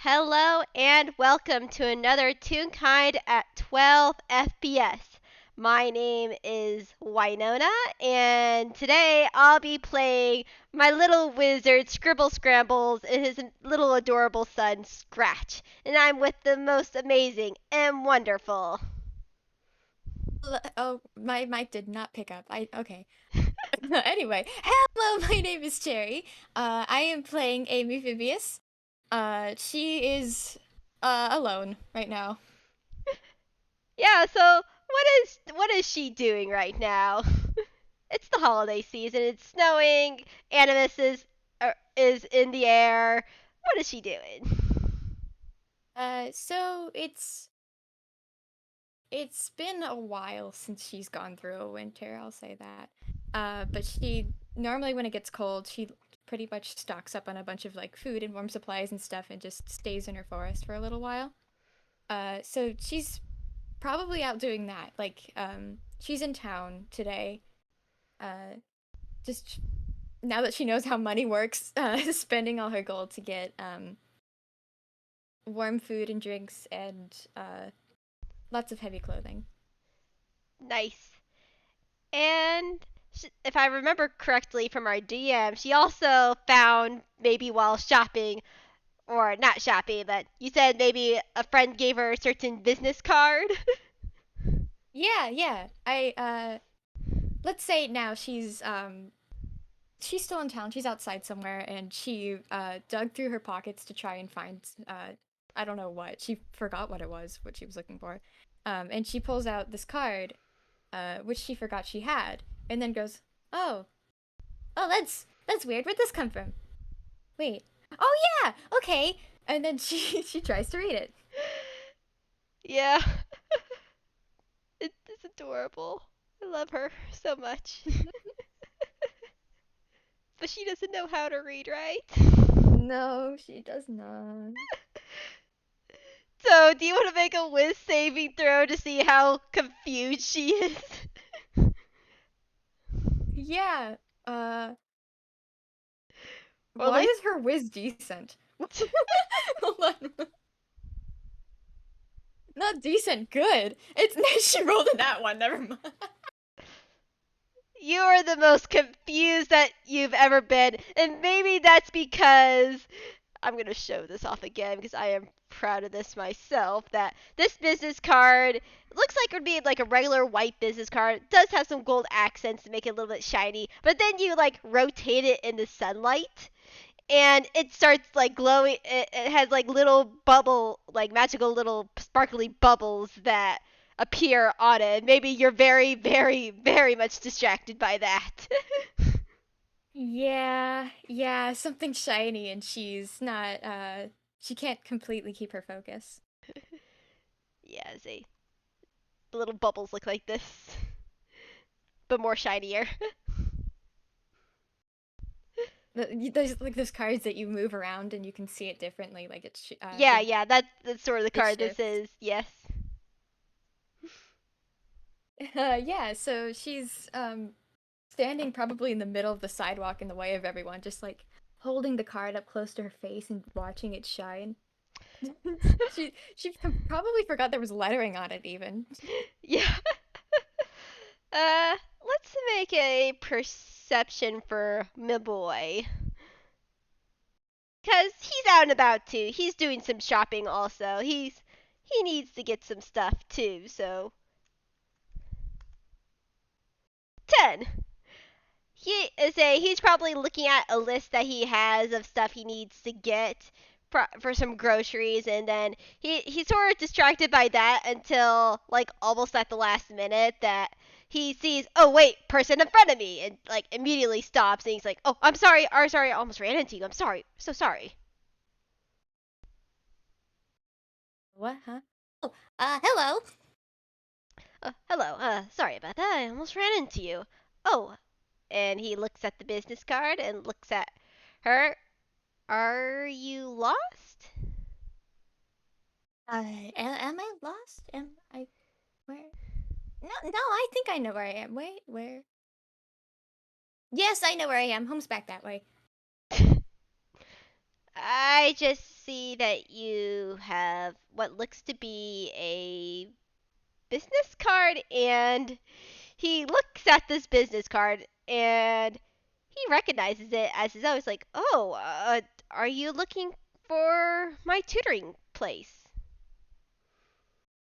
Hello and welcome to another Toonkind at 12 FPS. My name is Winona, and today I'll be playing my little wizard Scribble Scrambles and his little adorable son Scratch. And I'm with the most amazing and wonderful. Oh, my mic did not pick up. Okay. Anyway, hello, my name is Cherry. I am playing Amphibious. She is alone right now. Yeah, so what is she doing right now? It's the holiday season. It's snowing. Animus is in the air. What is she doing? So it's been a while since she's gone through a winter, I'll say that. But she normally when it gets cold, she pretty much stocks up on a bunch of like food and warm supplies and stuff and just stays in her forest for a little while. So she's probably out doing that. She's in town today. Uh, just now that she knows how money works, spending all her gold to get warm food and drinks and lots of heavy clothing. Nice. And if I remember correctly from our DM, she also found maybe while shopping, or not shopping, but you said maybe a friend gave her a certain business card. Yeah, yeah. I let's say now she's still in town. She's outside somewhere, and she dug through her pockets to try and find I don't know what. She forgot what she was looking for. And she pulls out this card, which she forgot she had, and then goes, "Oh, oh, that's weird. Where'd this come from? Wait. Oh yeah, okay." And then she tries to read it. Yeah, it's adorable. I love her so much. But she doesn't know how to read, right? No, she does not. So, do you want to make a whiz saving throw to see how confused she is? Yeah. Or at Why least is her whiz decent? Hold on. Not decent, good. It's she rolled in that one. Never mind. you are the most confused that you've ever been. And maybe that's because I'm going to show this off again because I am proud of this myself. That this business card looks like it would be like a regular white business card. It does have some gold accents to make it a little bit shiny, but then you like rotate it in the sunlight and it starts like glowing. It has like little bubble, like magical little sparkly bubbles that appear on it. Maybe you're very, very, very much distracted by that. Yeah, yeah, something shiny and she's not she can't completely keep her focus. Yeah, see, the little bubbles look like this, but more shinier. There's like those cards that you move around and you can see it differently, like Yeah, yeah, that's sort of the it card this shifts. is. Yes. Yeah, so she's standing probably in the middle of the sidewalk in the way of everyone, just like holding the card up close to her face and watching it shine. She probably forgot there was lettering on it even. Yeah. Let's make a perception for my boy. Cause he's out and about too. He's doing some shopping also. He needs to get some stuff too. So 10. He's probably looking at a list that he has of stuff he needs to get for some groceries, and then he's sort of distracted by that until like almost at the last minute that he sees, oh wait, person in front of me, and like immediately stops and he's like, oh, I'm sorry, sorry, I almost ran into you. I'm sorry, so sorry. What, huh? Oh, hello. Hello, sorry about that. I almost ran into you. Oh, and he looks at the business card and looks at her. Are you lost? Am I lost? Am I where? No, no, I think I know where I am. Wait, where? Yes, I know where I am. Home's back that way. I just see that you have what looks to be a business card, and he looks at this business card and he recognizes it as his own. He's like, "Oh, are you looking for my tutoring place?"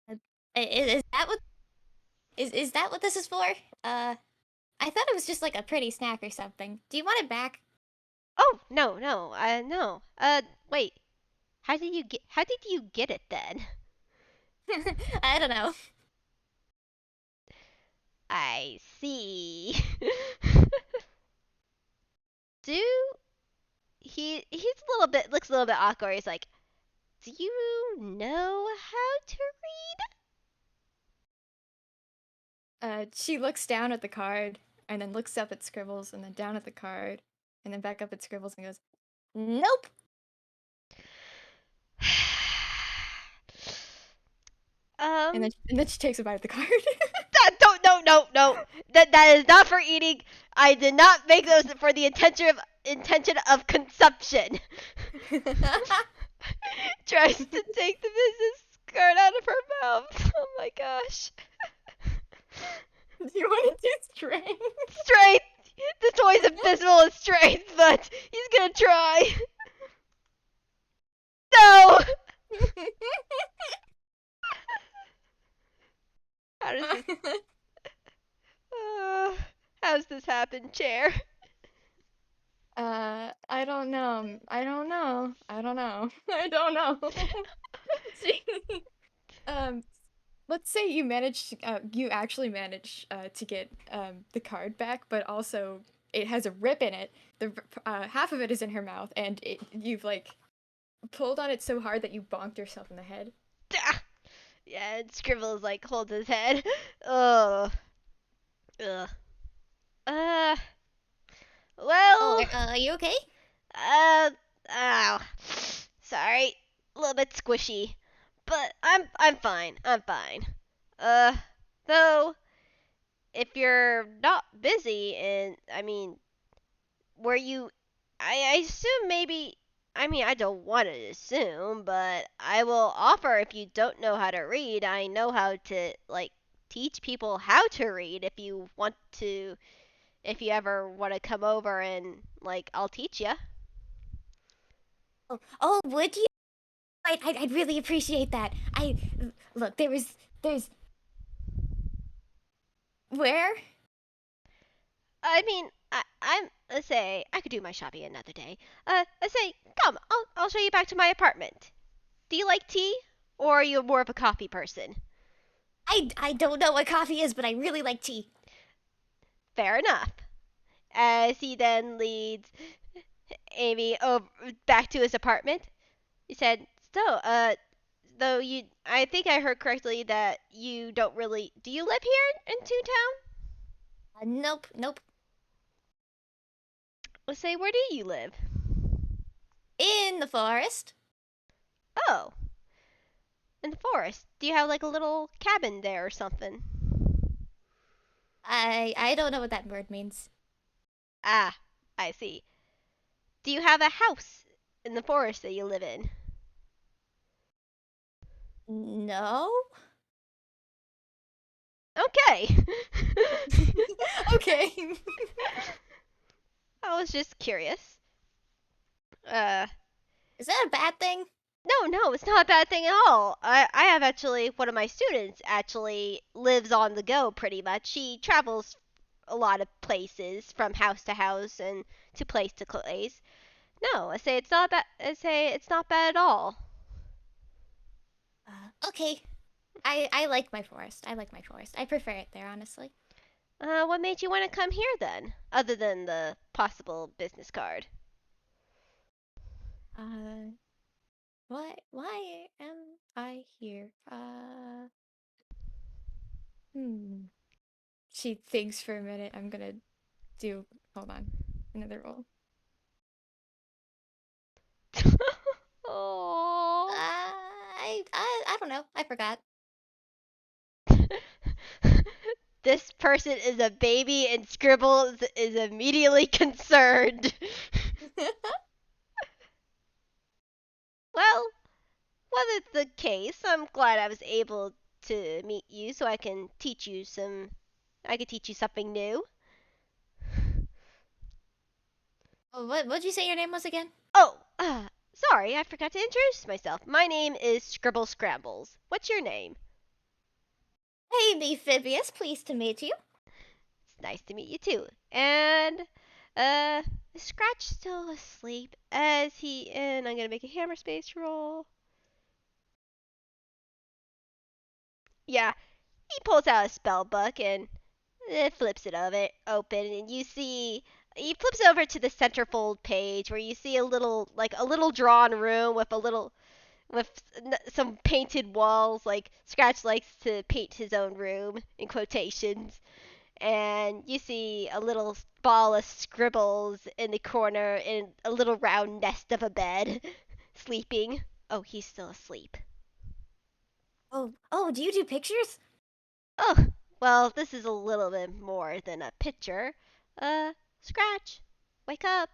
Uh, is that what is that what this is for? I thought it was just like a pretty snack or something. Do you want it back? Oh, no, no, no. Wait. How did you get it then? I don't know. I see. Do he's a little bit looks a little bit awkward. He's like, "Do you know how to She looks down at the card and then looks up at Scribbles and then down at the card and then back up at Scribbles and goes, Nope. read?" and then she takes a bite of the card. Don't no no no. That is not for eating. I did not make those for the intention of consumption. Tries to take the business card out of her mouth. Oh my gosh. Do you want to do strength? Strength. The toy's abysmal in strength, but he's gonna try. No. How does this? Uh, how's this happen, chair? I don't know. I don't know. I don't know. I don't know. See, um, let's say you manage, you actually manage to get the card back, but also it has a rip in it. The half of it is in her mouth, and you've like pulled on it so hard that you bonked yourself in the head. Yeah, and Scribbles like holds his head. Ugh. Ugh. Uh. Oh, Well. are you okay? Uh. Ow. Sorry. A little bit squishy, but I'm fine. I'm fine. Uh. Though, if you're not busy, and I mean, were you? I assume maybe. I mean, I don't want to assume, but I will offer if you don't know how to read, I know how to like teach people how to read if you want to if you ever want to come over and like I'll teach you. Oh, would you? I'd really appreciate that. Look. There's where? I mean, I'm let's say I could do my shopping another day. Let's say come, I'll show you back to my apartment. Do you like tea or are you more of a coffee person? I don't know what coffee is, but I really like tea. Fair enough. As he then leads Amy over back to his apartment. He said, "So, though I think I heard correctly that you don't really. Do you live here in Toontown? Nope, nope. Let's say, where do you live? In the forest. Oh, in the forest. Do you have like a little cabin there or something? I don't know what that word means. Ah, I see. Do you have a house in the forest that you live in? No. Okay. Okay. I was just curious. Uh, Is that a bad thing? No, no, it's not a bad thing at all. I have actually, one of my students actually lives on the go pretty much. She travels a lot of places from house to house and to place to place. No, I say it's not bad. I say it's not bad at all. Okay. I like my forest. I like my forest. I prefer it there, honestly. What made you want to come here then, other than the possible business card? Uh, why am I here? Hmm. She thinks for a minute. I'm gonna do. Hold on. Another roll. Oh. I don't know. I forgot. This person is a baby and Scribbles is immediately concerned. Well, whether it's the case, I'm glad I was able to meet you so I could teach you something new. Oh, what'd you say your name was again? Oh, sorry, I forgot to introduce myself. My name is Scribble Scrambles. What's your name? Hey, Amphibious, pleased to meet you. It's nice to meet you too. And, uh, is Scratch still asleep? And I'm gonna make a hammer space roll. Yeah, he pulls out a spell book and flips it open, and you see he flips over to the centerfold page where you see a little drawn room with some painted walls. Like Scratch likes to paint his own room in quotations, and you see a little ball of scribbles in the corner in a little round nest of a bed, sleeping. Oh, he's still asleep. Oh, do you do pictures? Oh, well, this is a little bit more than a picture. Uh, Scratch, wake up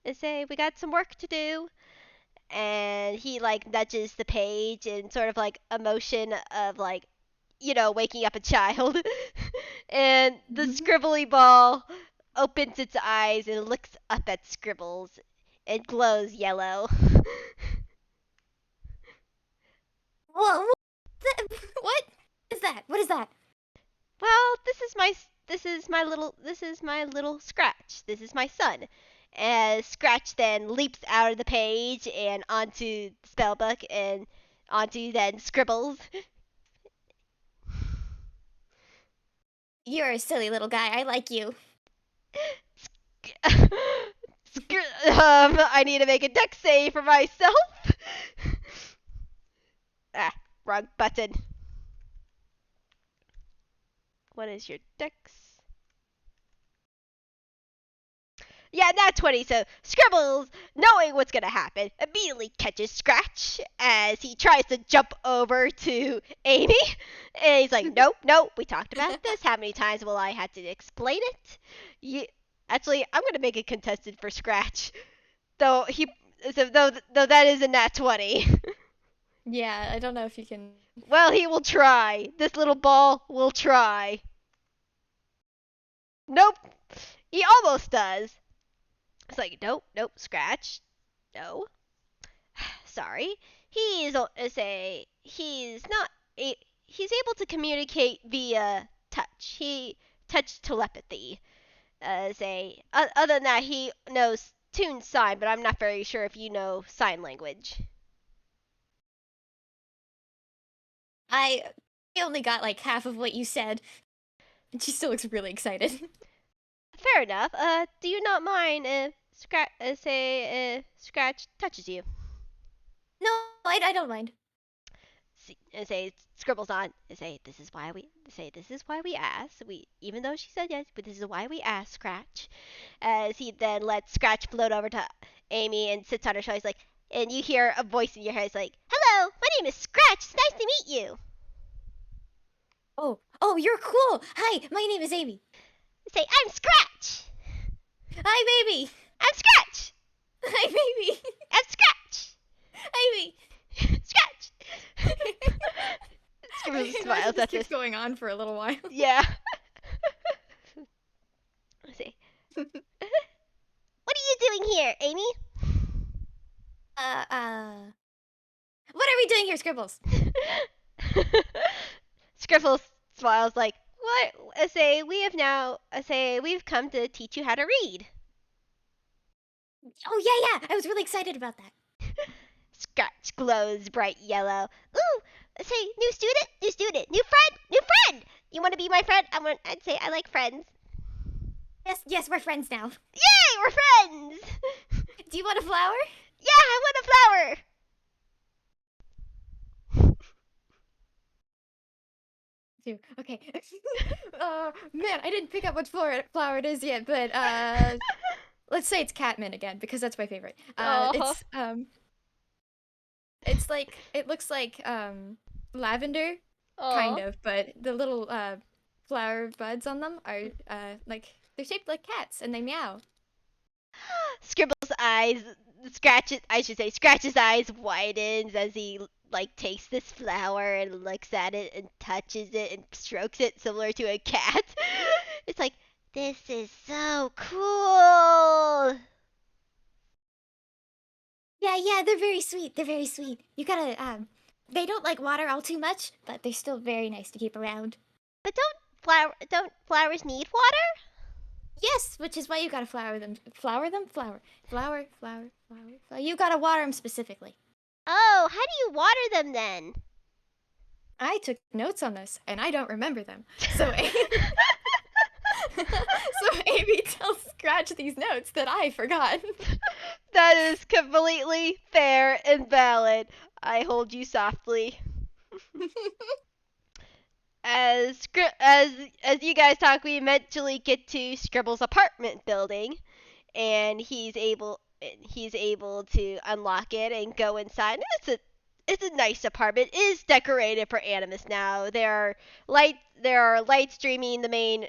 and say, we got some work to do. And he, like, nudges the page in sort of like a motion of, like, waking up a child. And the scribbly ball opens its eyes and looks up at Scribbles. It glows yellow. Whoa, what is that? What is that? Well, this is my little Scratch. This is my son. As Scratch then leaps out of the page and onto the spellbook and onto then Scribbles. You're a silly little guy. I like you. I need to make a dex save for myself. Ah, wrong button. What is your dex? Yeah, not 20. So Scribbles, knowing what's gonna happen, immediately catches Scratch as he tries to jump over to Amy. And he's like, nope, nope, we talked about this. How many times will I have to explain it? You, actually, I'm gonna make it contested for Scratch. Though though that is a nat 20. Yeah, I don't know if you can. Well, he will try. This little ball will try. Nope. He almost does. It's like, nope, nope, Scratch. No. Sorry. He's not he's able to communicate via touch. He touch telepathy. Other than that, he knows Toon sign, but I'm not very sure if you know sign language. I only got like half of what you said. And she still looks really excited. Fair enough. Do you not mind if Scratch touches you? No, I don't mind. Say Scribbles on. This is why we asked. We even though she said yes, but this is why we asked Scratch. As he then lets Scratch float over to Amy and sits on her shoulder. He's like, and you hear a voice in your head. It's like, "Hello, my name is Scratch. It's nice to meet you." Oh, you're cool. Hi, my name is Amy. Say, "I'm Scratch. Hi, baby. I'm Scratch. Hi, baby. I'm Scratch. Hi, baby. Scratch." Scribbles I smiles this at keeps this. going on for a little while. Yeah. Let's see. What are you doing here, Amy? What are we doing here, Scribbles? Scribbles smiles like, what? I say, we've come to teach you how to read. Oh, yeah. I was really excited about that. Scratch glows bright yellow. Ooh, say, new student, new friend. You want to be my friend? I'd say I like friends. Yes, we're friends now. Yay, we're friends. Do you want a flower? Yeah, I want a flower. Okay. Man, I didn't pick up what flower it is yet, but let's say it's Catman again because that's my favorite. It's like it looks like lavender, kind of, but the little flower buds on them are like they're shaped like cats and they meow. Scribble's eyes Scratch's eyes widens as he like takes this flower and looks at it and touches it and strokes it similar to a cat. It's like, this is so cool. Yeah, they're very sweet. They're very sweet. You gotta, they don't like water all too much, but they're still very nice to keep around. But don't flowers need water? Yes, which is why you gotta flower them. Flower them? Flower. You gotta water them specifically. Oh, how do you water them then? I took notes on this, and I don't remember them. So, so Amy tells Scratch these notes that I forgot. That is completely fair and valid. I hold you softly. As you guys talk, we eventually get to Scribbles' apartment building, and he's able to unlock it and go inside. It's a nice apartment. It is decorated for Animus now. There are lights streaming the main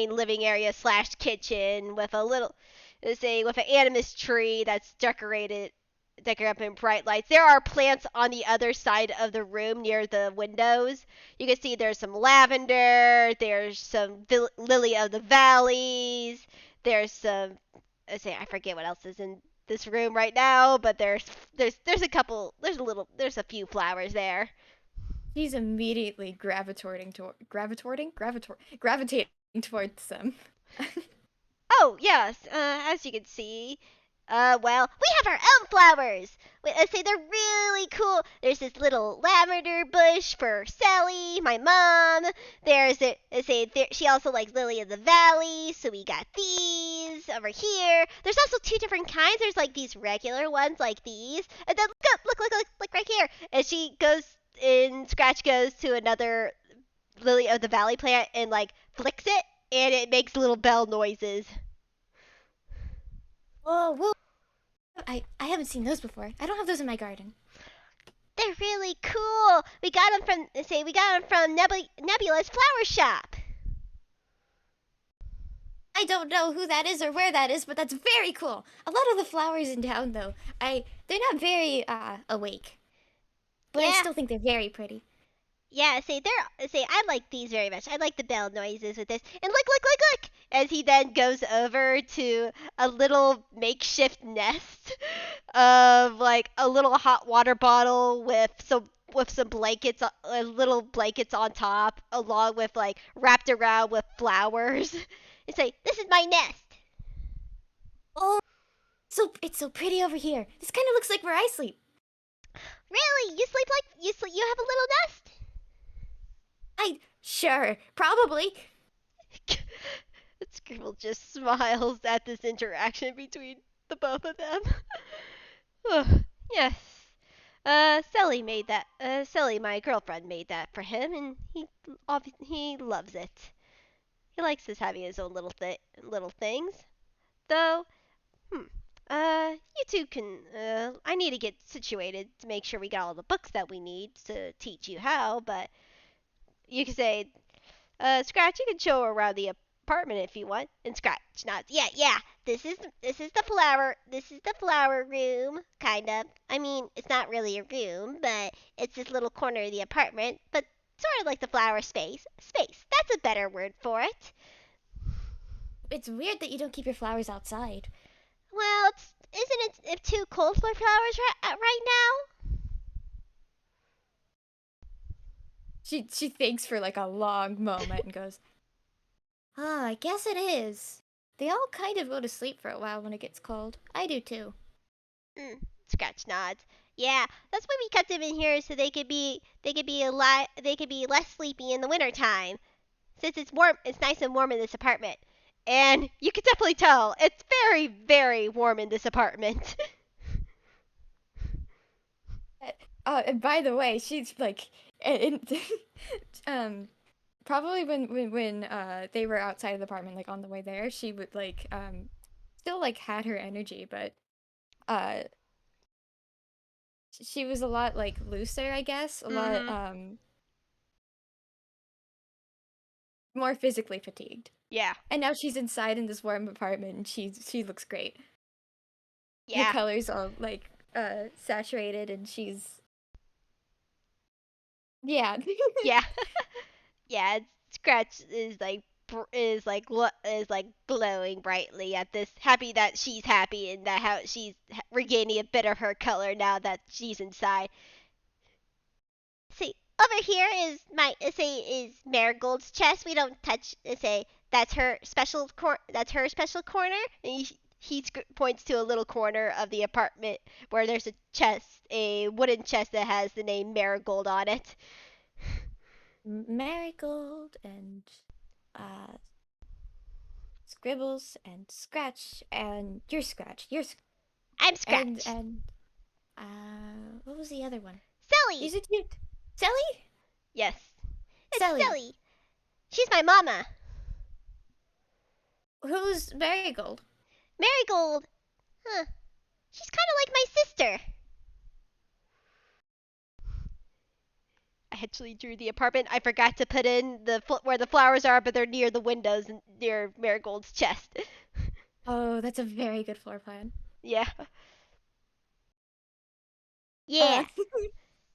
living area slash kitchen with a little say with an Animus tree that's decorated up in bright lights. There are plants on the other side of the room near the windows. You can see there's some lavender, there's some lily of the valleys, there's some I forget what else is in this room right now, but there's a couple there's a few flowers there. He's immediately gravitating towards them. Oh yes, as you can see, well, we have our own flowers. I say they're really cool. There's this little lavender bush for Sally, my mom. There's a, I say there, she also likes lily of the valley, so we got these over here. There's also two different kinds. There's like these regular ones like these, and then look right here. And Scratch goes to another lily of the valley plant and like flicks it, and it makes little bell noises. Whoa. I haven't seen those before. I don't have those in my garden. They're really cool. We got them from Nebula's flower shop. I don't know who that is or where that is, but that's very cool. A lot of the flowers in town, though, they're not very awake, but I Yeah. still think they're very pretty. Yeah, I like these very much. I like the bell noises with this. And look! As he then goes over to a little makeshift nest of like a little hot water bottle with some blankets, little blankets on top, along with like wrapped around with flowers. And say, "This is my nest." Oh, it's so pretty over here. This kind of looks like where I sleep. Really? You have a little nest? Sure, probably. Scribble just smiles at this interaction between the both of them. Oh, yes. Sally, my girlfriend, made that for him, and he loves it. He likes his having his own little things. Though, you two can. I need to get situated to make sure we got all the books that we need to teach you how. But you can say, Scratch, you can show her around the apartment if you want. And Scratch nods. Yeah. This is the flower room, kind of. I mean, it's not really a room, but it's this little corner of the apartment. But sort of like the flower space. Space. That's a better word for it. It's weird that you don't keep your flowers outside. Well, isn't it too cold for flowers right now? She thinks for like a long moment and goes, I guess it is. They all kind of go to sleep for a while when it gets cold. I do too. Scratch nods. Yeah, that's why we kept them in here so they could be less sleepy in the winter time. Since it's warm, it's nice and warm in this apartment. And you can definitely tell it's very, very warm in this apartment. and by the way, she's like, probably when they were outside of the apartment, like on the way there, she would like still like had her energy, but uh she was a lot like looser, I guess, a lot more physically fatigued. Yeah. And now she's inside in this warm apartment and she looks great. The Yeah. colors all like saturated, and she's yeah. Yeah. Yeah, Scratch is like is like glowing brightly at this, happy that she's happy and that how she's regaining a bit of her color now that she's inside. See, over here is my say is Marigold's chest. We don't touch. Say that's her special corner. And he points to a little corner of the apartment where there's a chest, a wooden chest that has the name Marigold on it. Marigold and uh Scribbles and Scratch and you're Scratch. I'm And Scratch. what was the other one? Sally. Is it you? Sally? Yes, it's Sally. Sally. She's my mama. Who's Marigold? Marigold. Huh. She's kind of like my sister. I actually drew the apartment. I forgot to put in where the flowers are, but they're near the windows and near Marigold's chest. Oh, that's a very good floor plan. Yeah. Uh, Yeah.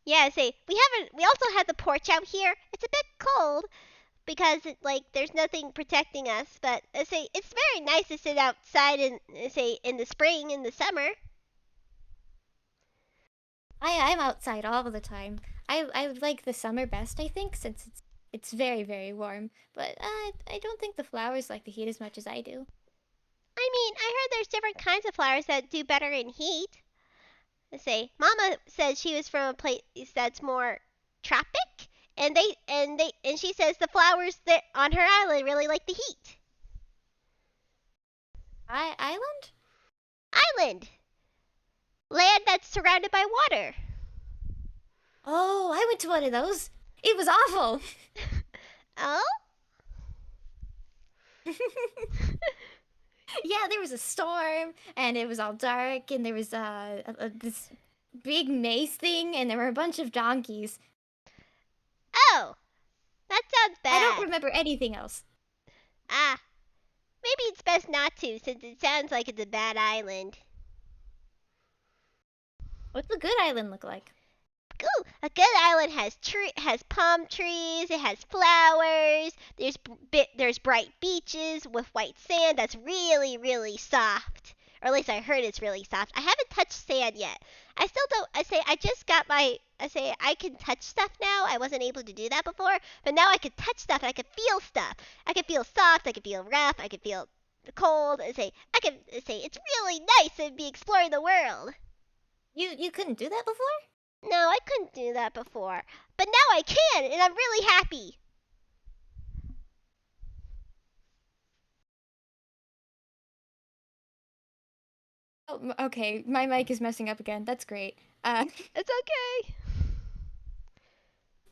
Yeah, say we also have the porch out here. It's a bit cold because there's nothing protecting us, but say it's very nice to sit outside in say in the spring, in the summer. I'm outside all the time. I like the summer best, I think, since it's very, very warm. But I don't think the flowers like the heat as much as I do. I mean, I heard there's different kinds of flowers that do better in heat. Say, Mama said she was from a place that's more tropic, and she says the flowers that on her island really like the heat. Island? Island, land that's surrounded by water. Oh, I went to one of those. It was awful. Oh? Yeah, there was a storm, and it was all dark, and there was this big maze thing, and there were a bunch of donkeys. Oh, that sounds I don't bad. remember anything else. Ah, maybe it's best not to, since it sounds like it's a bad island. What's a good island look like? Ooh, a good island has palm trees. It has flowers. There's bright beaches with white sand that's really really soft. Or at least I heard it's really soft. I haven't touched sand yet. I still don't. I say I just got my. I say I can touch stuff now. I wasn't able to do that before, but now I can touch stuff and I can feel stuff. I can feel soft. I can feel rough. I can feel cold. I can say it's really nice to be exploring the world. You couldn't do that before? No, I couldn't do that before. But now I can, and I'm really happy. oh, okay, my mic is messing up again. That's great. It's okay.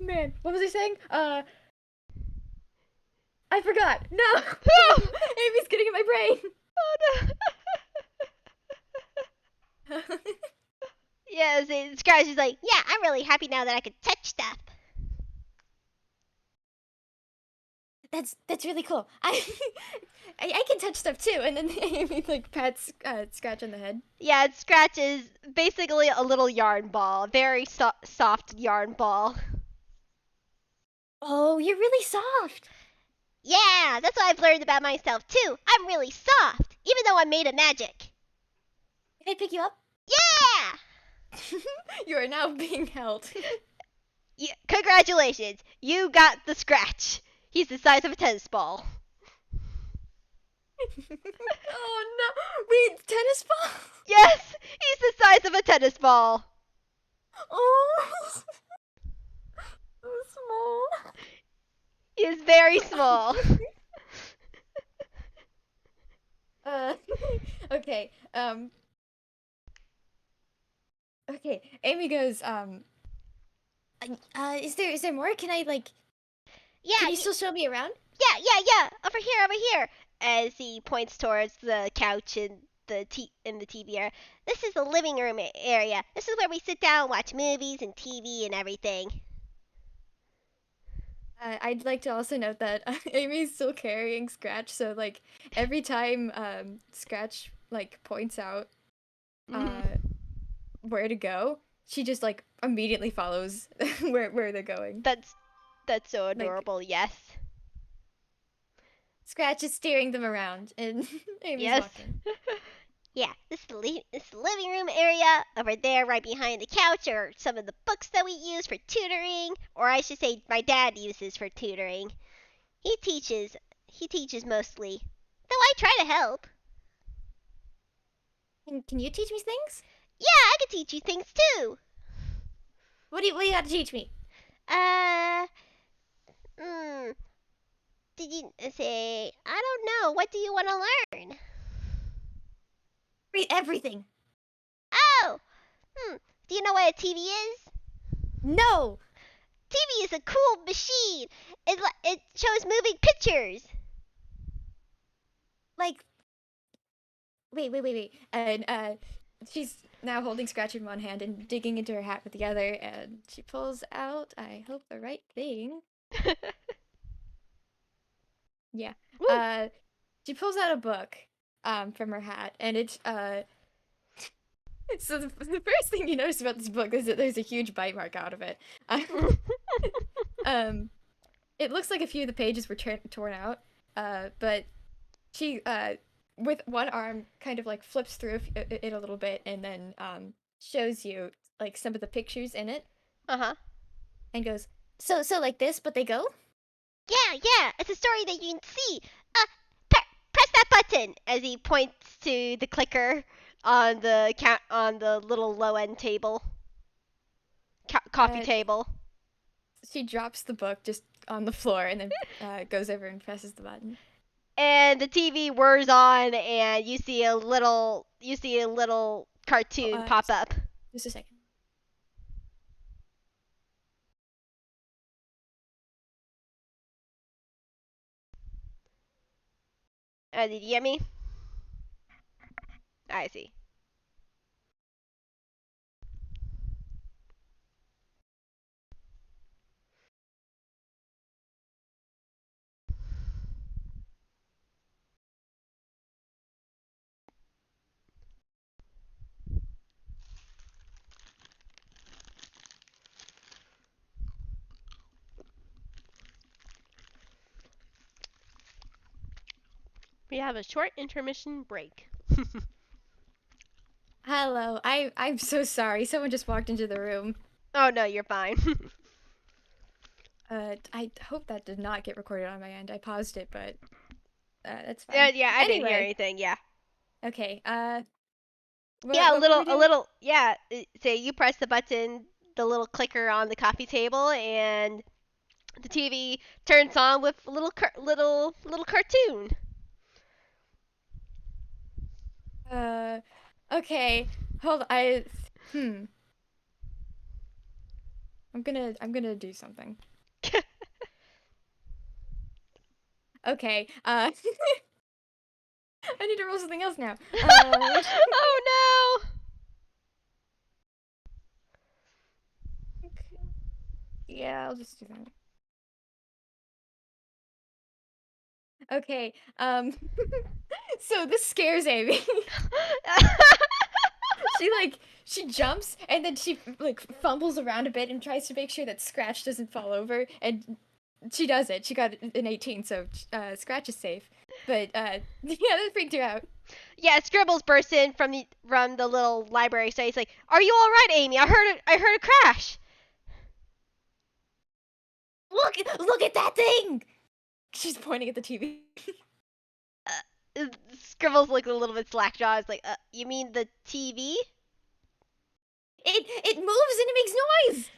Man, what was I saying? I forgot. No, Amy's getting in my brain. Oh no. Yeah, Scratch is like, yeah, I'm really happy now that I can touch stuff. That's really cool. I can touch stuff too, and then Amy like pats Scratch on the head. Yeah, Scratch is basically a little yarn ball, a very soft yarn ball. Oh, you're really soft. Yeah, that's what I've learned about myself too. I'm really soft, even though I'm made of magic. Can I pick you up? Yeah! You are now being held. Yeah, congratulations, you got the Scratch. He's the size of a tennis ball. Oh no! Wait, tennis ball? Yes, he's the size of a tennis ball. Oh, so small. He is very small. Uh, okay. Okay. Amy goes. Is there more? Can I like? Yeah, Can you still show me around? yeah. Over here, over here. As he points towards the couch in the TV area. This is the living room area. This is where we sit down and watch movies and TV and everything. I'd like to also note that Amy's still carrying Scratch, so like every time Scratch like points out where to go, she just like immediately follows where they're going. That's so Like adorable. Yes. Scratch is steering them around, and Amy's Yes. walking. Yeah, this is the living room area. Over there, right behind the couch, are some of the books that we use for tutoring, or I should say, my dad uses for tutoring. He teaches. He teaches mostly, though I try to help. Can you teach me things? Yeah, I can teach you things too. What do you got to teach me? Uh, hmm. Did you say? I don't know. What do you want to learn? Read everything. Oh, Do you know what a TV is? No. TV is a cool machine. It shows moving pictures. Like, Wait. And she's now holding Scratch in one hand and digging into her hat with the other, and she pulls out, I hope, the right thing. Yeah. Woo. She pulls out a book from her hat, and it's so the first thing you notice about this book is that there's a huge bite mark out of it. Um, it looks like a few of the pages were torn out, but she with one arm kind of like flips through it a little bit and then shows you like some of the pictures in it Uh-huh. and goes, so like this, but they go? Yeah. It's a story that you can see. Press that button as he points to the clicker on the little low end table, coffee Uh, table. she drops the book just on the floor and then goes over and presses the button. And the TV whirs on, and you see a little cartoon pop up. Just a second. Did you get me? I see. We have a short intermission break. Hello. I'm so sorry. Someone just walked into the room. Oh no, you're fine. I hope that did not get recorded on my end. I paused it, but that's fine. Yeah, I didn't hear Anyway. anything. Yeah. Okay. Yeah, What were we doing? yeah. Say you press the button, the little clicker on the coffee table, and the TV turns on with a little cartoon. Okay. Hold. Hmm. I'm gonna do something. Okay. I need to roll something else now. Oh no! Yeah, I'll just do that. Okay. So this scares Amy. She jumps and then she like fumbles around a bit and tries to make sure that Scratch doesn't fall over, and she does it. She got an 18, so Scratch is safe. But yeah, that freaked her out. Yeah, Scribbles bursts in from the little library. So he's like, "Are you all right, Amy? I heard a crash." Look at that thing! She's pointing at the TV. Scribbles looked a little bit slack-jawed. Like, you mean the TV? It moves and it makes noise!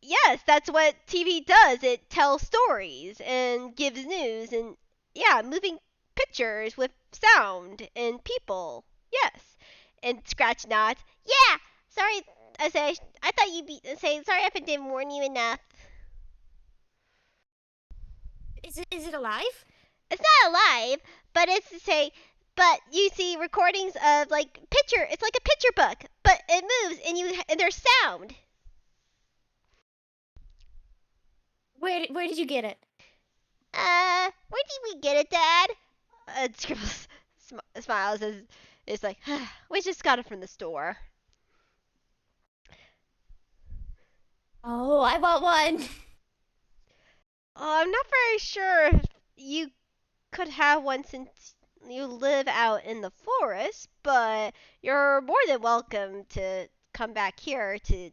Yes, that's what TV does. It tells stories and gives news and, yeah, moving pictures with sound and people. Yes. And Scratch nods. Yeah. Sorry. I thought you'd be say sorry if I didn't warn you enough. Is it alive? It's not alive, but it's to say, but you see recordings of like picture. It's like a picture book, but it moves and there's sound. Where did you get it? Where did we get it, Dad? Scribbles smiles as It's like, we just got it from the store. Oh, I want one. I'm not very sure if you could have one since you live out in the forest, but you're more than welcome to come back here to,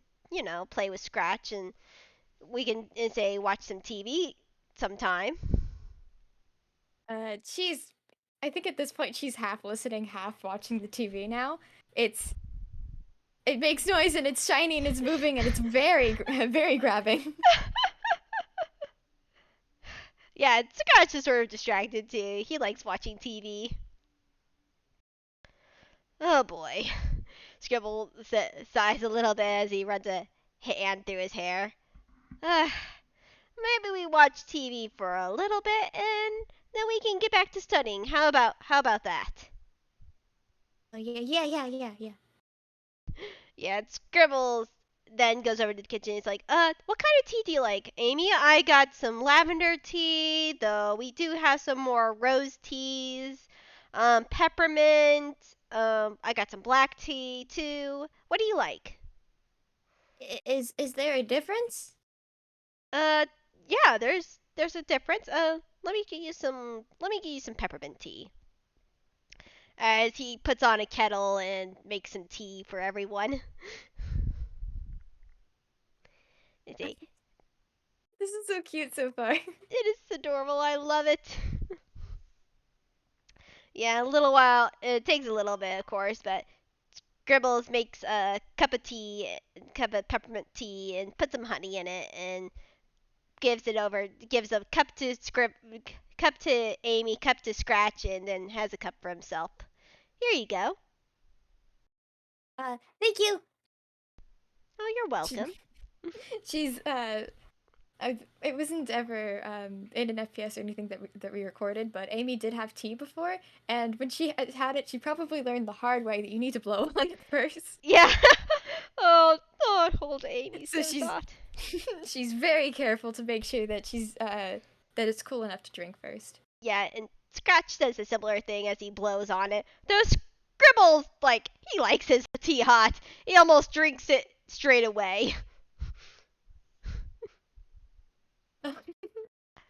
play with Scratch and we can, say, watch some TV sometime. She's. I think at this point she's half listening, half watching the TV now. It's. It makes noise and it's shiny and it's moving and it's very, very grabbing. Yeah, Scratch is sort of distracted too. He likes watching TV. Oh boy. Scribble sighs a little bit as he runs a hand through his hair. Uh, Maybe we watch TV for a little bit and then we can get back to studying. How about that? Oh yeah. Yeah, it Scribbles then goes over to the kitchen. He's like, what kind of tea do you like, Amy? I got some lavender tea, though we do have some more rose teas, peppermint, I got some black tea too. What do you like? Is there a difference? Uh, yeah, there's a difference. Let me get you some peppermint tea. As he puts on a kettle and makes some tea for everyone. It This is so cute so far. is adorable. I love it. Yeah, a little while. It takes a little bit, of course, but Scribbles makes a cup of peppermint tea, and puts some honey in it, and gives a cup to Amy, cup to Scratch, and then has a cup for himself. Here you go. Thank you. Oh, you're She, welcome. she's it wasn't ever in an FPS or anything that we recorded, but Amy did have tea before, and when she had it, she probably learned the hard way that you need to blow on it first. Yeah. Oh, hold Amy So so soft. she's very careful to make sure that that it's cool enough to drink first. Yeah, and Scratch does a similar thing as he blows on it. Though Scribbles, like, he likes his tea hot. He almost drinks it straight away.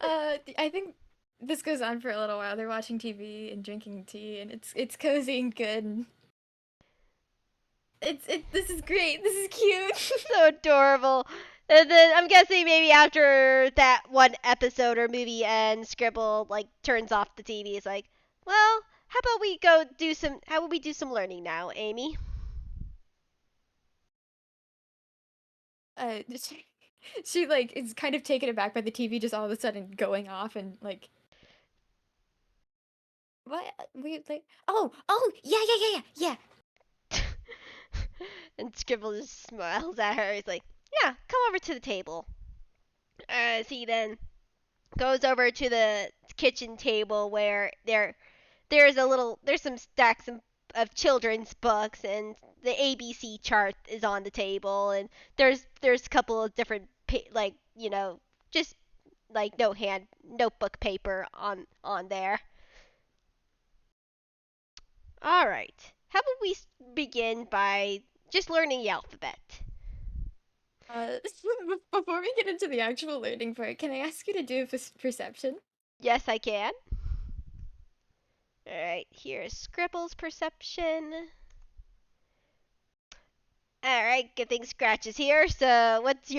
I think this goes on for a little while. They're watching TV and drinking tea, and it's cozy and good. And this is great. This is cute. So adorable. And then I'm guessing maybe after that one episode or movie ends, Scribble like turns off the TV. He's like, well, how about we do some learning now, Amy? She like is kind of taken aback by the TV just all of a sudden going off and like what we like Oh yeah. And Scribble just smiles at her. He's like, yeah, come over to the table. As he then goes over to the kitchen table where there's some stacks of children's books, and the ABC chart is on the table, and there's a couple of different just like notebook paper on there. All right. How about we begin by just learning the alphabet? uh before we get into the actual learning part, can I ask you to do a perception? Yes, I can. All right. Here's Scribble's perception. All right. Good thing Scratch is here. So what's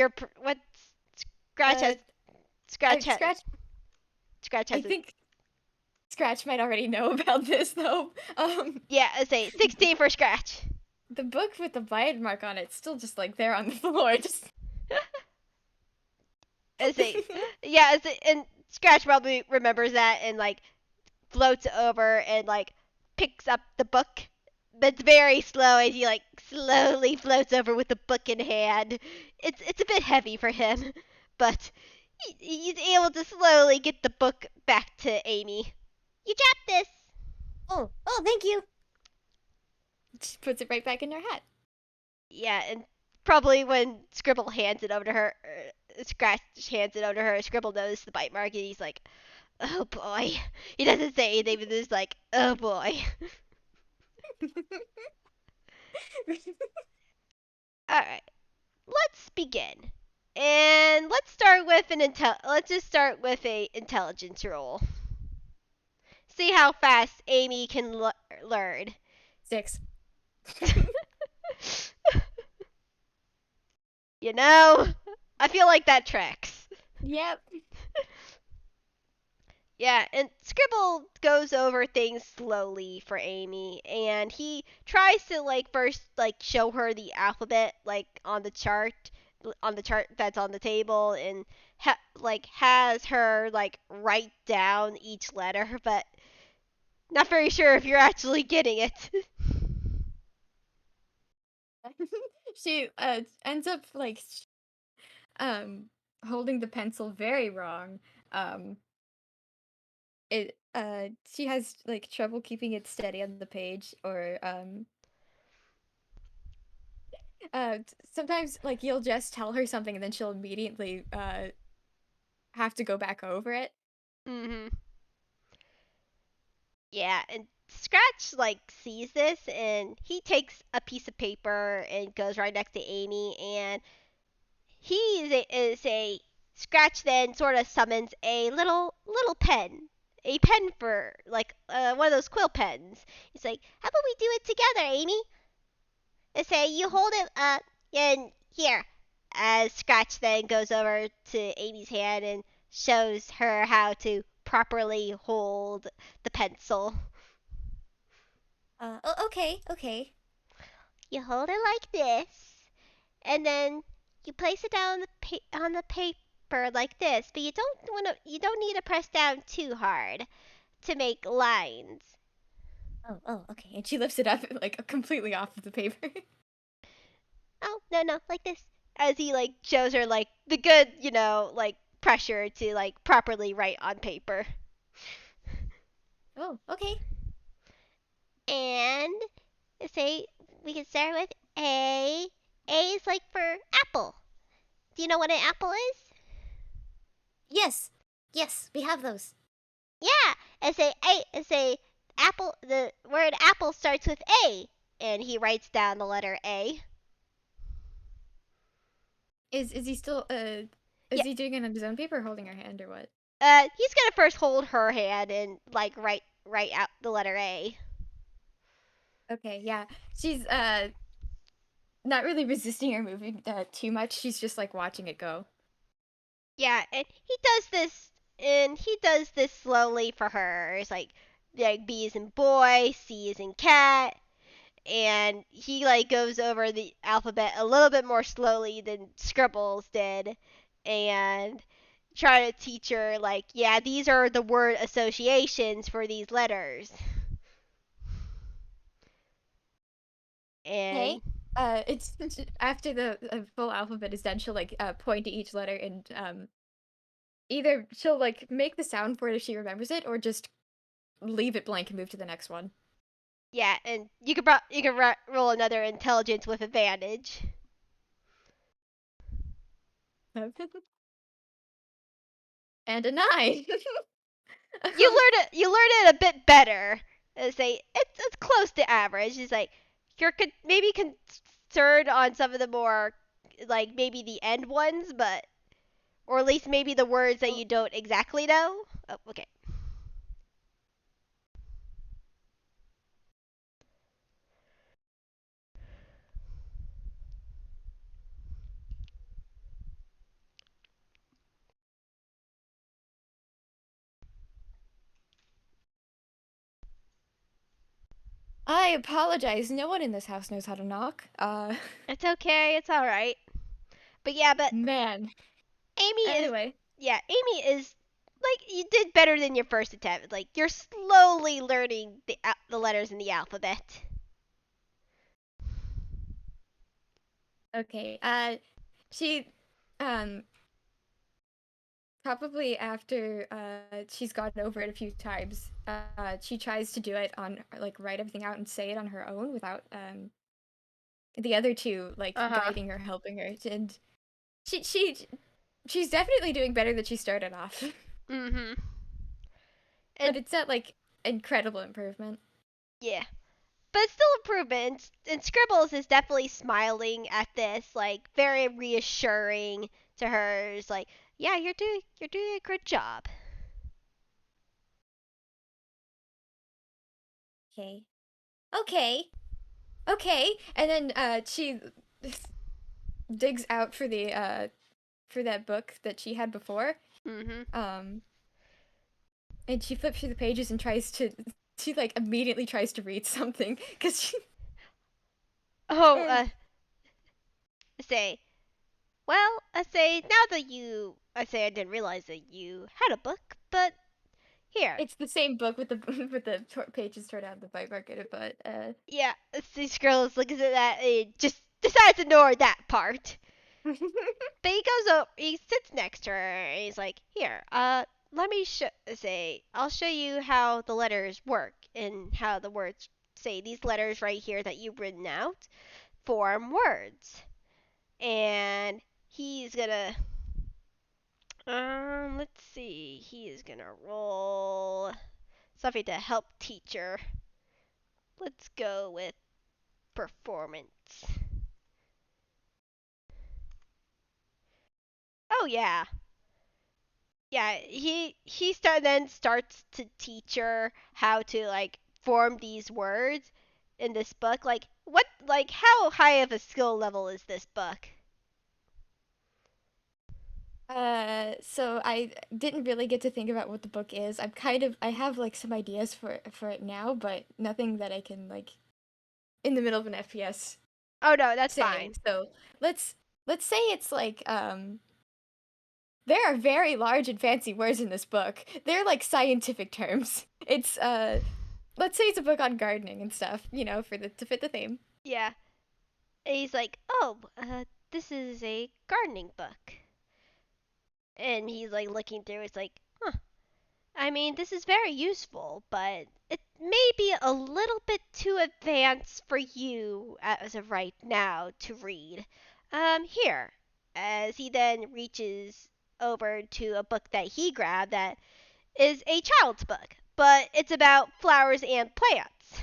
Scratch has Uh, Scratch has Scratch. Scratch I has a think Scratch might already know about this though. yeah. Let's say 16 for Scratch. The book with the bite mark on it's still just like there on the floor. Just Let's say yeah. And Scratch probably remembers that and like floats over and like picks up the book. But it's very slow as he like slowly floats over with the book in hand. It's a bit heavy for him, but he's able to slowly get the book back to Amy. You dropped this. Oh, thank you. she puts it right back in her hat. Yeah, and probably when Scribble hands it over to her, Scratch hands it over to her, Scribble knows the bite mark and he's like, oh boy. He doesn't say anything, but he's like, oh boy. All right, let's begin. And let's start with let's just start with a intelligence roll. See how fast Amy can learn. 6. You know, I feel like that tracks. Yep. Yeah, and Scribble goes over things slowly for Amy, and he tries to like first like show her the alphabet like on the chart that's on the table, and like has her like write down each letter, but not very sure if you're actually getting it. She ends up like um holding the pencil very wrong. Um it she has like trouble keeping it steady on the page, or sometimes like you'll just tell her something and then she'll immediately have to go back over it. Mhm. Yeah, and Scratch like sees this, and he takes a piece of paper and goes right next to Amy, and he is a Scratch then sort of summons a little pen, a pen for like one of those quill pens. He's like, "How about we do it together, Amy?" And say, "You hold it up and here." As Scratch then goes over to Amy's hand and shows her how to properly hold the pencil. Okay, okay. You hold it like this, and then you place it down on on the paper like this. But you don't need to press down too hard to make lines. Oh, okay. And she lifts it up like completely off of the paper. Oh no, like this. As he like shows her like the good, like pressure to like properly write on paper. Oh, okay. And say we can start with A. A is like for apple. Do you know what an apple is? Yes, yes, we have those. Yeah, and say apple. The word apple starts with A, and he writes down the letter A. Is he still is Yeah, he doing it on his own paper, or holding her hand, or what? he's gonna first hold her hand and like write out the letter A. Okay, yeah. She's not really resisting or moving too much. She's just like watching it go. Yeah, and he does this slowly for her. It's like B is in boy, C is in cat, and he like goes over the alphabet a little bit more slowly than Scribbles did, and try to teach her like, yeah, these are the word associations for these letters. Okay. And It's after the full alphabet is done, she'll like point to each letter and either she'll like make the sound for it if she remembers it, or just leave it blank and move to the next one. yeah, and you can roll another intelligence with advantage. And a 9. You learn it a bit better. Say it's close to average. It's like you're maybe concerned on some of the more like maybe the end ones, but or at least maybe the words that Oh, you don't exactly know. Oh, okay. I apologize. No one in this house knows how to knock. It's okay. It's all right. But yeah, but Man. Amy is Anyway, yeah, Amy is like you did better than your first attempt. Like you're slowly learning the letters in the alphabet. okay. She um probably after she's gotten over it a few times, she tries to do it on like write everything out and say it on her own without the other two like Uh huh. guiding her, helping her. And she she she's definitely doing better than she started off. Mhm. But And it's not like incredible improvement. yeah, but still improvement. And Scribbles is definitely smiling at this, like very reassuring to her. It's like, yeah, you're doing a good job. Okay. Okay. Okay, and then she digs out for that book that she had before. Mhm. Um, and she flips through the pages and she like immediately tries to read something because she Oh, and say, well, I say now that I say I didn't realize that you had a book, but here, it's the same book with the with the pages torn out of the bite market, but yeah. This girl looks at that and just decides to ignore that part. But he goes up, he sits next to her, and he's like, "Here, let me say, I'll show you how the letters work and how the words say these letters right here that you've written out form words." And he's gonna, let's see, he is gonna roll something to help teacher. Let's go with performance. Oh yeah, yeah, then starts to teach her how to like form these words in this book. Like how high of a skill level is this book? so I didn't really get to think about what the book is. I have like some ideas for it now, but nothing that I can like in the middle of an FPS Oh no, that's say. fine. So let's let's say it's like there are very large and fancy words in this book. They're like scientific terms. It's let's say it's a book on gardening and stuff, you know, for the to fit the theme. Yeah. And he's like, "Oh, this is a gardening book." And he's like looking through. It's like, "Huh. I mean, this is very useful, but it may be a little bit too advanced for you as of right now to read. Here." As he then reaches over to a book that he grabbed that is a child's book, but it's about flowers and plants.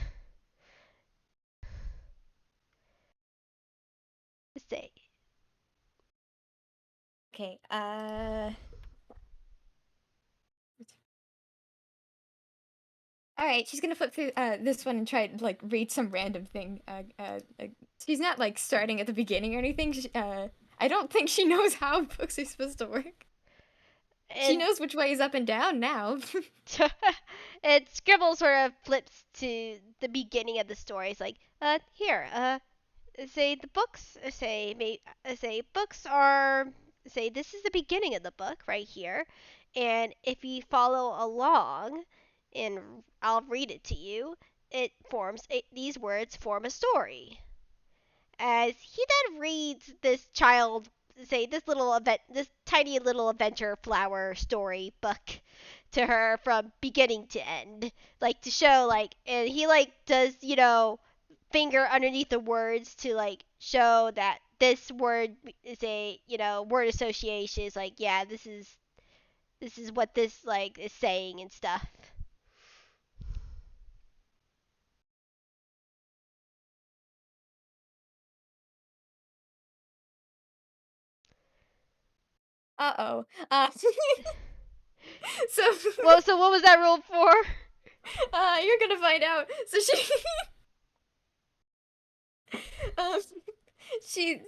Let's see. Okay. All right, she's gonna flip through this one and try to like read some random thing. She's not like starting at the beginning or anything. I don't think she knows how books are supposed to work. She And knows which way is up and down now. and Scribble sort of flips to the beginning of the story. It's like, here, say the books, say books are, say this is the beginning of the book right here, and if you follow along, and I'll read it to you, these words form a story. As he then reads this child say this tiny little adventure flower story book to her from beginning to end, like to show like, and he like does finger underneath the words to like show that this word is a word association is like, yeah, this is what this like is saying and stuff. Uh-oh. So Well, so what was that rule for? you're gonna find out. So um she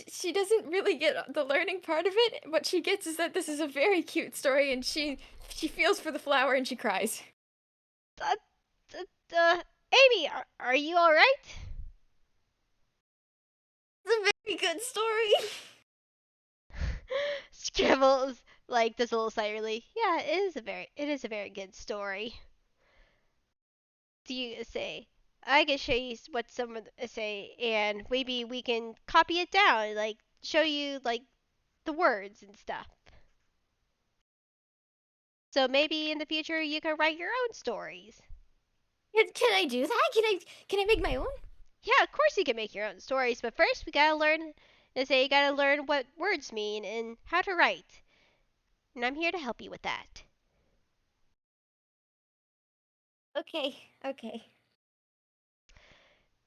she doesn't really get the learning part of it. What she gets is that this is a very cute story, and she feels for the flower and she cries. uh, Amy, are you all right? It's a very good story. Scribbles like does a little sigh relief. Yeah, it is a very good story. Do you say? I can show you what some of the say, and maybe we can copy it down, like show you like the words and stuff. So maybe in the future you can write your own stories. Can I do that? Can I make my own? Yeah, of course you can make your own stories, but first we gotta learn. They say you gotta learn what words mean and how to write, and I'm here to help you with that. Okay, okay.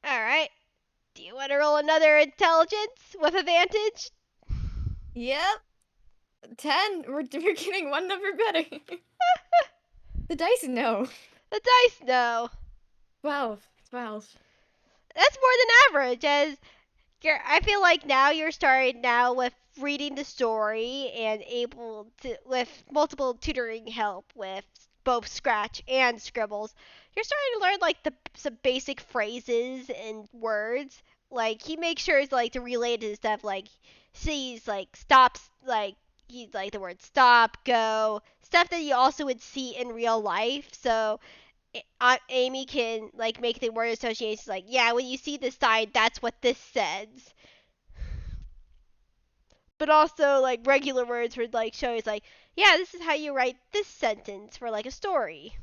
All right. Do you want to roll another intelligence with advantage? Yep. 10. We're getting one number better. The dice no. The dice, no. 12. 12. That's more than average. As I feel like now you're starting now with reading the story and able to with multiple tutoring help with both Scratch and Scribbles. You're starting to learn like the some basic phrases and words. Like he makes sure it's like to relate to stuff like sees like stops like he's like the word stop, go, stuff that you also would see in real life. So Amy can like make the word associations like, yeah, when you see this sign, that's what this says. But also like regular words for like shows like, yeah, this is how you write this sentence for like a story.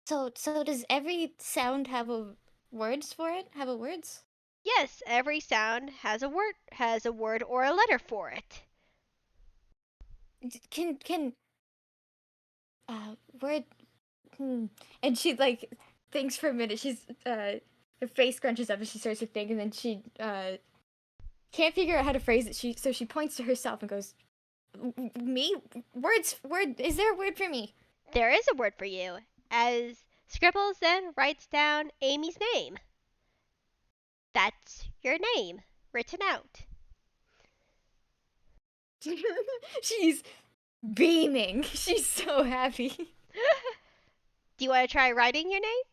So does every sound have a words for it? Have a words? Yes, every sound has a word or a letter for it. Can word hmm. And she like thinks for a minute. She's her face scrunches up and she starts to think, and then she can't figure out how to phrase it. She points to herself and goes, "Me? Word? Is there a word for me?" There is a word for you. As Scribbles then writes down Amy's name. That's your name written out. She's beaming. She's so happy. Do you want to try writing your name?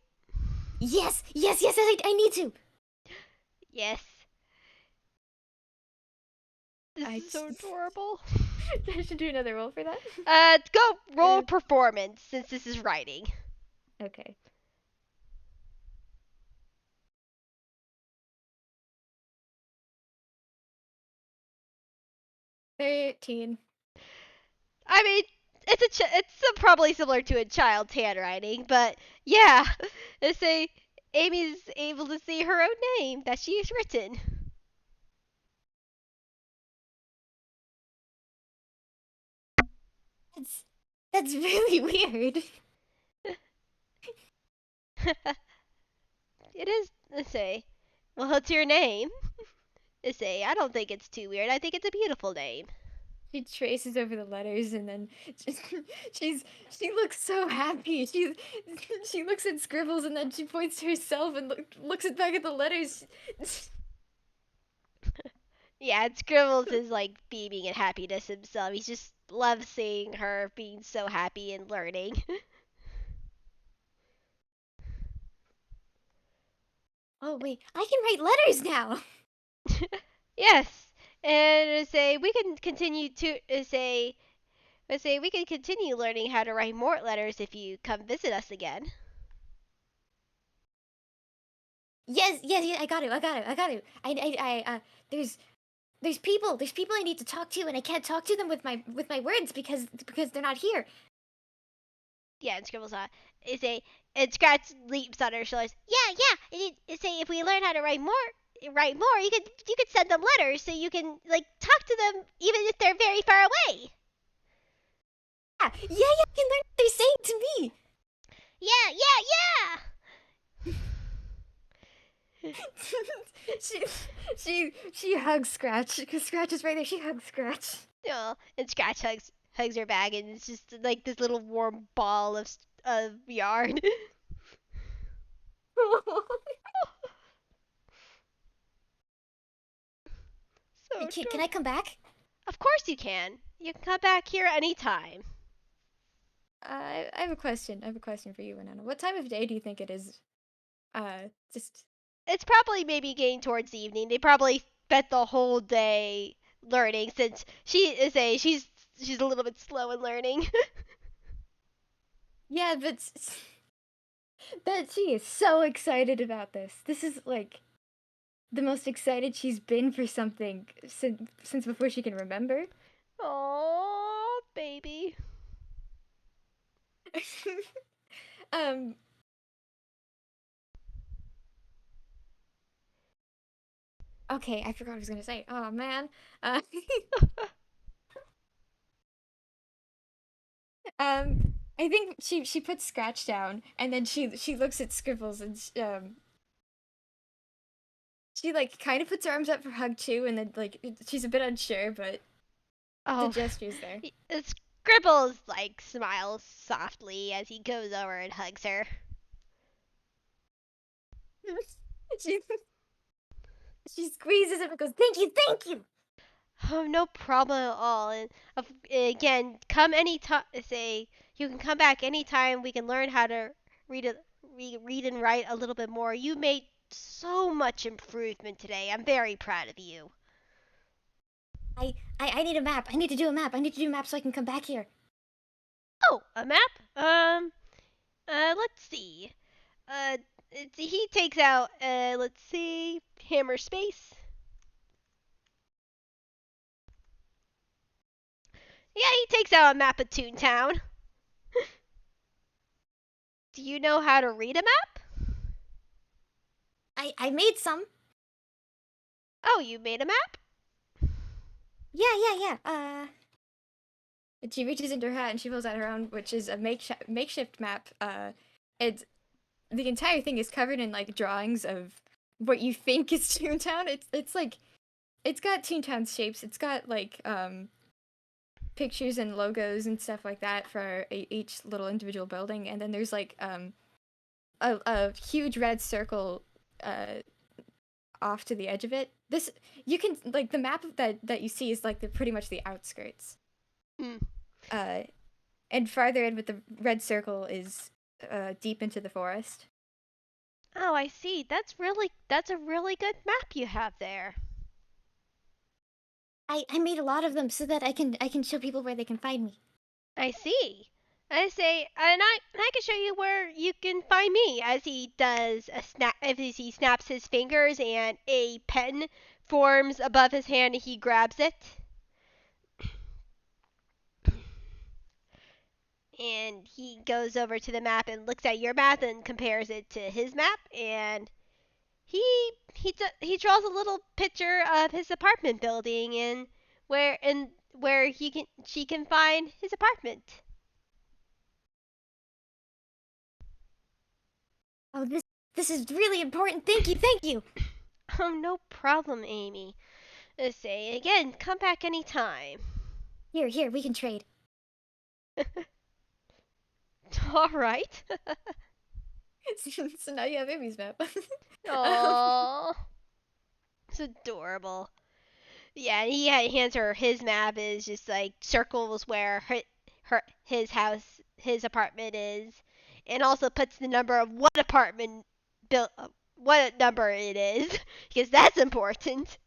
Yes, I need to. Yes. This I is so just- adorable. I should do another roll for that. Go roll performance since this is writing. Okay. $13. I mean, probably similar to a child's handwriting, but yeah, let's say Amy's able to see her own name that she's written. That's really weird. It is. Let's say, well, what's your name? Let's say, I don't think it's too weird. I think it's a beautiful name. She traces over the letters and then just, she's she looks so happy. She looks at Scribbles and then she points to herself and looks back at the letters. Yeah, and Scribbles is like beaming in happiness himself. He just loves seeing her being so happy and learning. Oh wait, I can write letters now. Yes, and say we can continue to say we can continue learning how to write more letters if you come visit us again. Yes, I got it. There's there's people I need to talk to, and I can't talk to them with my words because they're not here. Yeah, and Scribbles is a and Scratch leaps on her shoulders. Yeah. And say if we learn how to write more, you could send them letters so you can like talk to them even if they're very far away. Yeah, I can learn what they're saying to me. Yeah. she she hugs Scratch because Scratch is right there. She hugs Scratch. Oh, and Scratch hugs her back, and it's just like this little warm ball of yarn. So Can adorable. I come back? Of course you can. You can come back here anytime. I have a question. I have a question for you, Winona. What time of day do you think it is? Just It's probably maybe getting towards the evening. They probably spent the whole day learning since she's a little bit slow in learning. yeah, but she is so excited about this. This is like the most excited she's been for something since before she can remember. Oh, baby. um okay, I forgot what I was gonna say. Oh man. Uh, um I think she puts Scratch down, and then she looks at Scribbles, and she like kind of puts her arms up for hug too, and then like she's a bit unsure, but the Oh, gesture's there. Scribbles like smiles softly as he goes over and hugs her. she she squeezes him and goes, "Thank you, thank you." Oh, no problem at all. And again, come anytime. Say you can come back anytime. We can learn how to read a, read and write a little bit more. You made so much improvement today. I'm very proud of you. I need a map. I need to do a map. I need to do a map so I can come back here. Oh, a map. Let's see. Uh, he takes out. Let's see. Hammer space. Yeah, he takes out a map of Toontown. Do you know how to read a map? I made some. Oh, you made a map? Yeah. And she reaches into her hat and she pulls out her own, which is a makeshift map. It's the entire thing is covered in like drawings of what you think is Toontown. It's like it's got Toontown's shapes. It's got like pictures and logos and stuff like that for each little individual building, and then there's like a huge red circle off to the edge of it. This you can like the map that you see is like the pretty much the outskirts. Hmm. And farther in with the red circle is deep into the forest. Oh, I see. That's a really good map you have there. I made a lot of them so that I can show people where they can find me. I see. I say, and I can show you where you can find me as he does a snap. As he snaps his fingers and a pen forms above his hand, and he grabs it. And he goes over to the map and looks at your map and compares it to his map, and he draws a little picture of his apartment building and where she can find his apartment. Oh, this is really important. Thank you. Oh, no problem, Amy. Say again, come back anytime. Here, we can trade. All right. So now you have Amy's map. Aww, it's adorable. Yeah, he hands her his map is just like circles where his house, his apartment is, and also puts the number of what apartment built, what number it is, because that's important.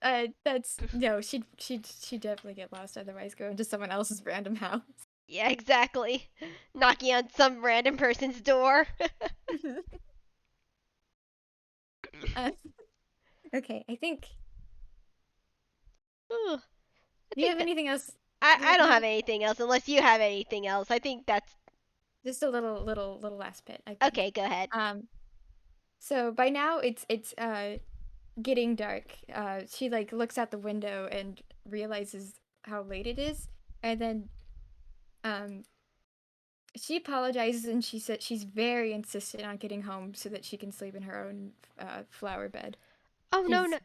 That's no, she'd definitely get lost otherwise. Go into someone else's random house. Yeah, exactly. Knocking on some random person's door. uh, okay, I think. Ooh, Do you have anything else? I don't have anything else unless you have anything else. I think that's Just a little last bit. I think. okay. Go ahead. So by now it's getting dark. She like looks out the window and realizes how late it is, and then um she apologizes and she said she's very insistent on getting home so that she can sleep in her own flower bed. Oh no She's no.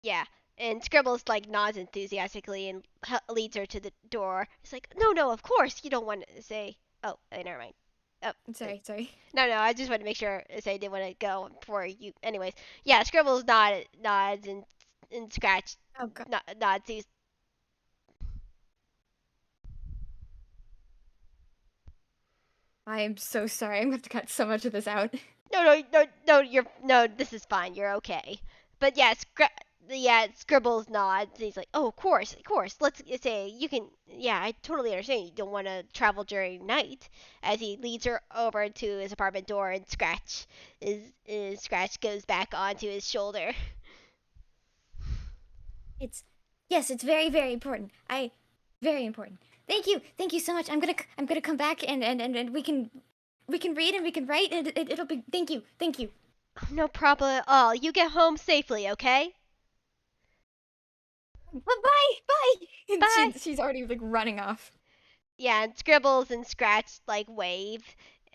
Yeah. And Scribbles like nods enthusiastically and leads her to the door. It's like, no, no, of course you don't want to say. Oh, never mind. Oh, sorry. no, no. I just wanted to make sure say I didn't want to go before you. Anyways, yeah. Scribbles nods and Scratch Oh god. nods. He's I am so sorry. I'm gonna have to cut so much of this out. no, no, no, no. You're no. This is fine. You're okay. But yeah, Scribbles nods. He's like, oh, of course, of course. Let's say you can. Yeah, I totally understand. You don't want to travel during night. As he leads her over to his apartment door, and Scratch goes back onto his shoulder. It's yes, it's very important. Very important. Thank you so much. I'm gonna come back and we can read and we can write and it'll be thank you. No problem at all. You get home safely, okay? Bye. And Bye. she's already like running off. yeah, and Scribbles and Scratch like wave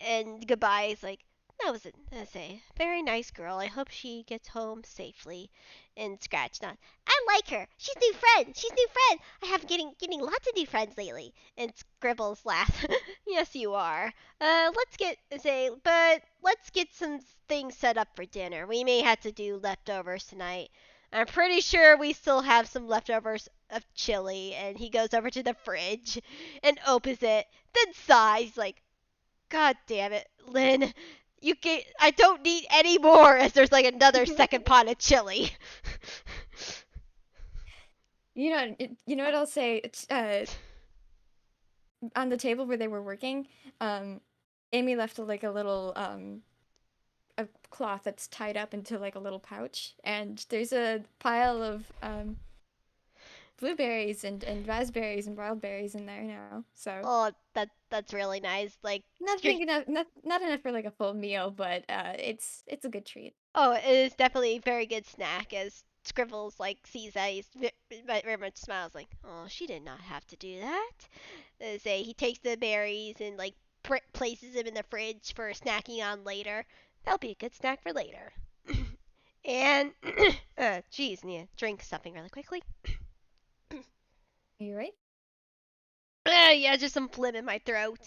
and goodbye is like that was it. That's a very nice girl. I hope she gets home safely. And Scratch not. I like her. She's new friend. She's new friend. I have getting lots of new friends lately. And Scribbles laugh. Yes, you are. Let's get some things set up for dinner. We may have to do leftovers tonight. I'm pretty sure we still have some leftovers of chili. And he goes over to the fridge and opens it, then sighs like, God damn it, Lynn. I don't need any more as there's like another second pot of chili. You know what I'll say? On the table where they were working, Amy left like a little a cloth that's tied up into like a little pouch, and there's a pile of blueberries and raspberries and wild berries in there now. So Oh, that's really nice. Like, nothing enough, not enough for like a full meal, but it's a good treat. oh, it is definitely a very good snack as Scribbles like sees that he's very much smiles like, oh, she did not have to do that. Say he takes the berries and like places them in the fridge for snacking on later. That'll be a good snack for later. And geez, need to drink something really quickly. Are you right? Yeah, just some phlegm in my throat.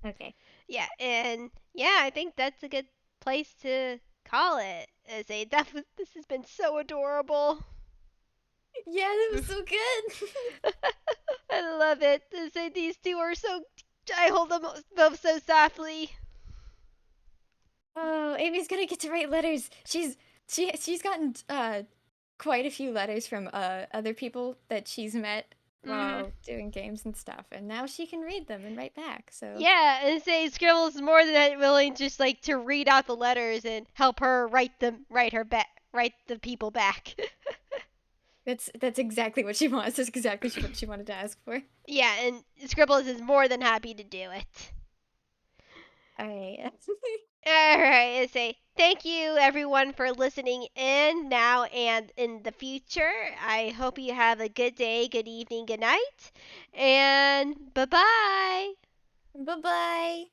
Okay. Yeah, and yeah, I think that's a good place to call it. As a this has been so adorable. Yeah, that was so good. I love it. As a, these two are so. I hold them both so softly. Oh, Amy's gonna get to write letters. She's gotten quite a few letters from other people that she's met Hmm. while doing games and stuff, and now she can read them and write back. So Yeah, and say Scribbles is more than willing just like to read out the letters and help her write the people back. that's exactly what she wants. That's exactly what she wanted to ask for. Yeah, and Scribbles is more than happy to do it. All right. Alright, I say thank you everyone for listening in now and in the future. I hope you have a good day, good evening, good night, and bye bye. Bye bye.